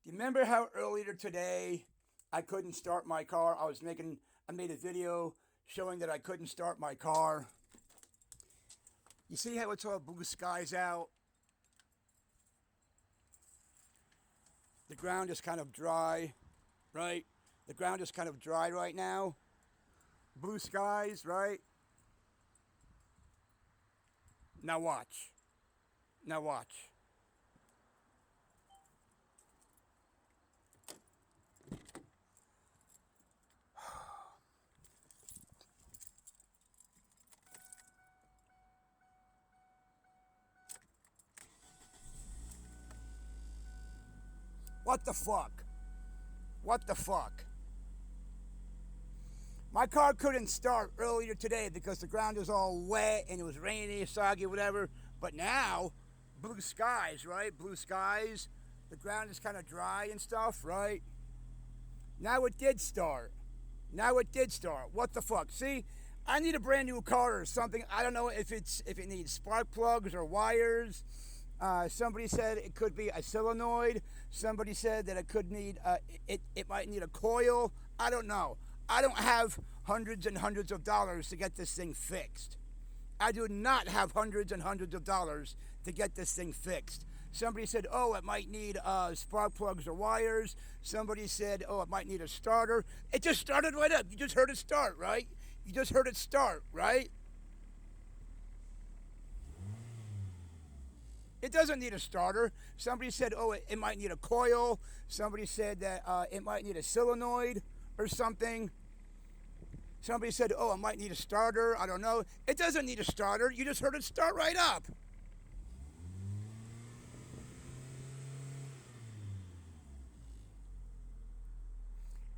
Do you remember how earlier today I couldn't start my car? I made a video showing that I couldn't start my car. You see how it's all blue skies out? The ground is kind of dry, right? The ground is kind of dry right now. Blue skies, right? Now watch. Now watch. What the fuck? What the fuck? My car couldn't start earlier today because the ground was all wet and it was rainy, soggy, whatever. But now, blue skies, right? Blue skies. The ground is kind of dry and stuff, right? Now it did start. Now it did start. What the fuck? See, I need a brand new car or something. I don't know if it needs spark plugs or wires. Somebody said it could be a solenoid. Somebody said that it could need it might need a coil. I don't know. I don't have hundreds and hundreds of dollars to get this thing fixed. I do not have hundreds and hundreds of dollars to get this thing fixed. Somebody said, oh, it might need spark plugs or wires. Somebody said, oh, it might need a starter. It just started right up. You just heard it start, right? You just heard it start, right? It doesn't need a starter. Somebody said, oh, it might need a coil. Somebody said that it might need a solenoid or something. Somebody said, oh, it might need a starter. I don't know. It doesn't need a starter. You just heard it start right up.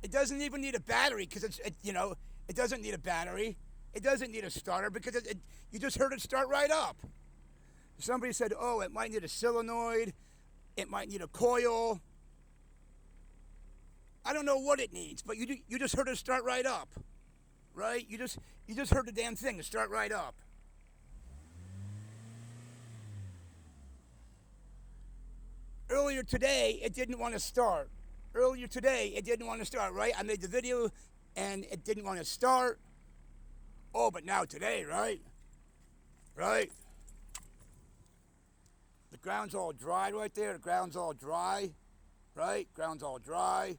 It doesn't even need a battery because it doesn't need a battery. It doesn't need a starter because you just heard it start right up. Somebody said, oh, it might need a solenoid. It might need a coil. I don't know what it needs, but you just heard it start right up, right? You just heard the damn thing start right up. Earlier today, it didn't want to start. Earlier today, it didn't want to start, right? I made the video, and it didn't want to start. Oh, but now today, right? Right? The ground's all dry right there. The ground's all dry, right? Ground's all dry.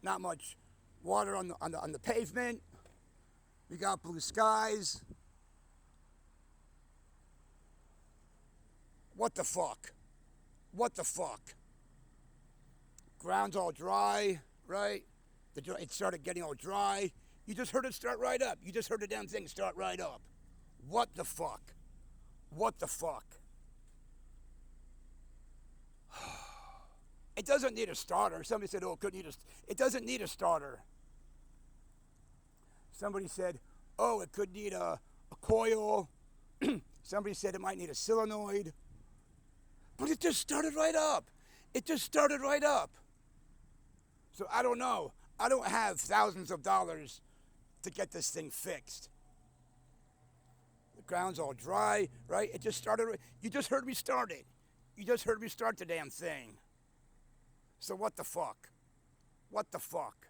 Not much water on the pavement. We got blue skies. What the fuck? What the fuck? Ground's all dry, right? It started getting all dry. You just heard it start right up. You just heard the damn thing start right up. What the fuck? What the fuck? It doesn't need a starter. Somebody said, oh, it could need it doesn't need a starter. Somebody said, oh, it could need a coil. Somebody said it might need a solenoid. But it just started right up. It just started right up. So I don't know. I don't have thousands of dollars to get this thing fixed. The ground's all dry, right? It just started. You just heard me start it. You just heard me start the damn thing. So what the fuck? What the fuck?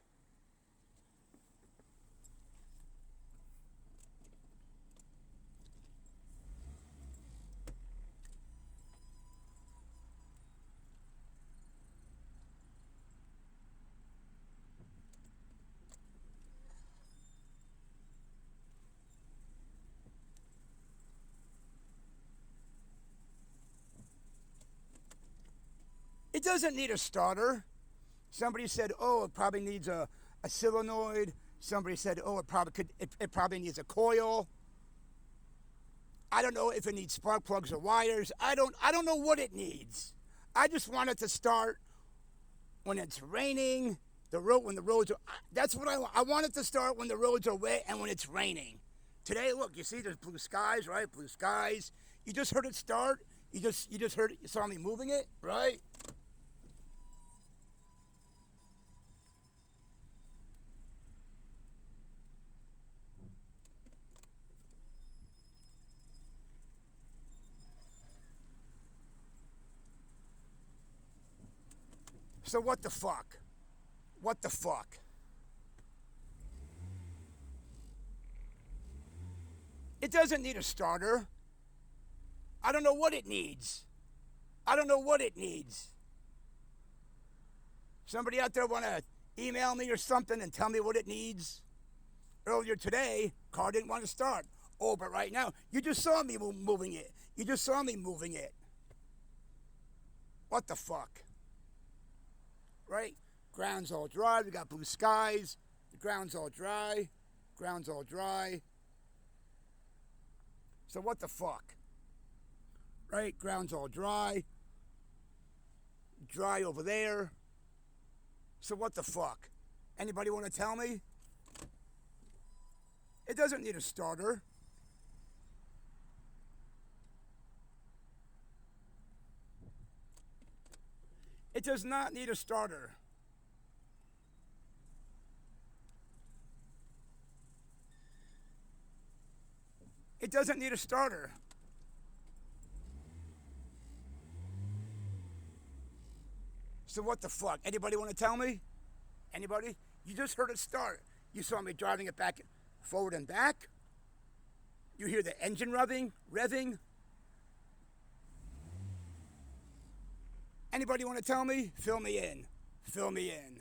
It doesn't need a starter. Somebody said, oh, it probably needs a solenoid. Somebody said, oh, it probably needs a coil. I don't know if it needs spark plugs or wires. I don't know what it needs. I just want it to start when it's raining. When the roads are. That's what I want. I want it to start when the roads are wet and when it's raining. Today, look, you see, there's blue skies, right? Blue skies. You just heard it start. You just heard it. You saw me moving it, right? So what the fuck? What the fuck? It doesn't need a starter. I don't know what it needs. I don't know what it needs. Somebody out there want to email me or something and tell me what it needs? Earlier today, car didn't want to start. Oh, but right now, you just saw me moving it. You just saw me moving it. What the fuck? Right? Ground's all dry. We got blue skies. The ground's all dry. Ground's all dry. So what the fuck? Right? Ground's all dry. Dry over there. So what the fuck? Anybody want to tell me? It doesn't need a starter. It does not need a starter. It doesn't need a starter. So what the fuck? Anybody want to tell me? Anybody? You just heard it start. You saw me driving it back, forward and back. You hear the engine revving. Anybody want to tell me? Fill me in. Fill me in.